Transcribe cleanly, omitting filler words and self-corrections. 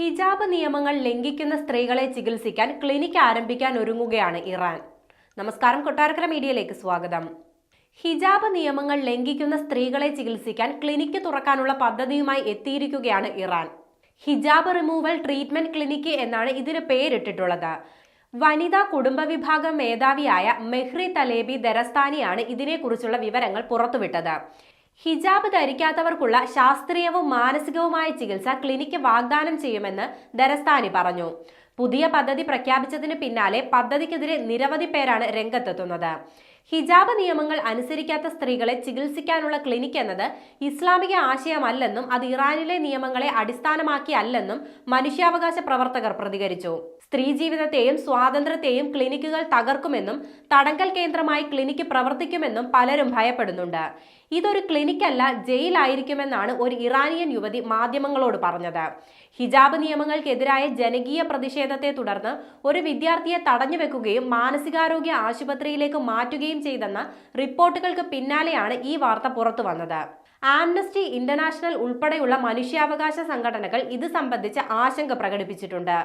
ഹിജാബ് നിയമങ്ങൾ ലംഘിക്കുന്ന സ്ത്രീകളെ ചികിത്സിക്കാൻ ക്ലിനിക്ക് ആരംഭിക്കാൻ ഒരുങ്ങുകയാണ് ഇറാൻ. നമസ്കാരം, കൊട്ടാരക്കര മീഡിയയിലേക്ക് സ്വാഗതം. ഹിജാബ് നിയമങ്ങൾ ലംഘിക്കുന്ന സ്ത്രീകളെ ചികിത്സിക്കാൻ ക്ലിനിക്ക് തുറക്കാനുള്ള പദ്ധതിയുമായി എത്തിയിരിക്കുകയാണ് ഇറാൻ. ഹിജാബ് റിമൂവൽ ട്രീറ്റ്മെന്റ് ക്ലിനിക്ക് എന്നാണ് ഇതിന് പേരിട്ടിട്ടുള്ളത്. വനിതാ കുടുംബ വിഭാഗം മേധാവിയായ മെഹ്രി തലേബി ദരസ്താനിയാണ് ഇതിനെക്കുറിച്ചുള്ള വിവരങ്ങൾ പുറത്തുവിട്ടത്. ഹിജാബ് ധരിക്കാത്തവർക്കുള്ള ശാസ്ത്രീയവും മാനസികവുമായ ചികിത്സ ക്ലിനിക്ക് വാഗ്ദാനം ചെയ്യുമെന്ന് ദരസ്താനി പറഞ്ഞു. പുതിയ പദ്ധതി പ്രഖ്യാപിച്ചതിന് പിന്നാലെ പദ്ധതിക്കെതിരെ നിരവധി പേരാണ് രംഗത്തെത്തുന്നത്. ഹിജാബ് നിയമങ്ങൾ അനുസരിക്കാത്ത സ്ത്രീകളെ ചികിത്സിക്കാനുള്ള ക്ലിനിക്ക് എന്നത് ഇസ്ലാമിക ആശയമല്ലെന്നും അത് ഇറാനിലെ നിയമങ്ങളെ അടിസ്ഥാനമാക്കിയല്ലെന്നും മനുഷ്യാവകാശ പ്രവർത്തകർ പ്രതികരിച്ചു. സ്ത്രീ ജീവിതത്തെയും സ്വാതന്ത്ര്യത്തെയും ക്ലിനിക്കുകൾ തകർക്കുമെന്നും തടങ്കൽ കേന്ദ്രമായി ക്ലിനിക്ക് പ്രവർത്തിക്കുമെന്നും പലരും ഭയപ്പെടുന്നുണ്ട്. ഇതൊരു ക്ലിനിക്കല്ല, ജയിലായിരിക്കുമെന്നാണ് ഒരു ഇറാനിയൻ യുവതി മാധ്യമങ്ങളോട് പറഞ്ഞത്. ഹിജാബ് നിയമങ്ങൾക്കെതിരായ ജനകീയ പ്രതിഷേധത്തെ തുടർന്ന് ഒരു വിദ്യാർത്ഥിയെ തടഞ്ഞുവെക്കുകയും മാനസികാരോഗ്യ ആശുപത്രിയിലേക്ക് മാറ്റുകയും ചെയ്തെന്ന റിപ്പോർട്ടുകൾക്ക് പിന്നാലെയാണ് ഈ വാർത്ത പുറത്തു വന്നത്. ആംനസ്റ്റി ഇന്റർനാഷണൽ ഉൾപ്പെടെയുള്ള മനുഷ്യാവകാശ സംഘടനകൾ ഇത് സംബന്ധിച്ച് ആശങ്ക പ്രകടിപ്പിച്ചിട്ടുണ്ട്.